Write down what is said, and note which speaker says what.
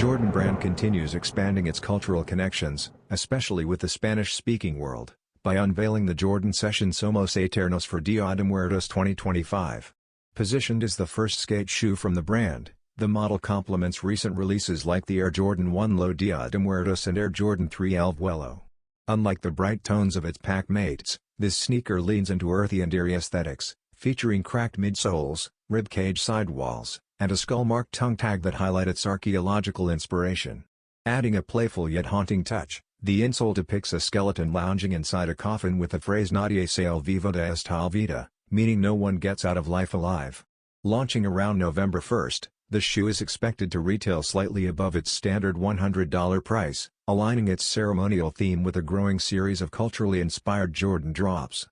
Speaker 1: Jordan brand continues expanding its cultural connections, especially with the Spanish-speaking world, by unveiling the Jordan Session Somos Eternos for Día de Muertos 2025. Positioned as the first skate shoe from the brand, the model complements recent releases like the Air Jordan 1 Low Día de Muertos and Air Jordan 3 Vuelo. Unlike the bright tones of its pack mates, this sneaker leans into earthy and eerie aesthetics, featuring cracked midsoles, ribcage sidewalls, and a skull-marked tongue tag that highlight its archaeological inspiration. Adding a playful yet haunting touch, the insole depicts a skeleton lounging inside a coffin with the phrase Nadie, vivo, esta, vida, meaning no one gets out of life alive. Launching around November 1st, the shoe is expected to retail slightly above its standard $100 price, aligning its ceremonial theme with a growing series of culturally inspired Jordan drops.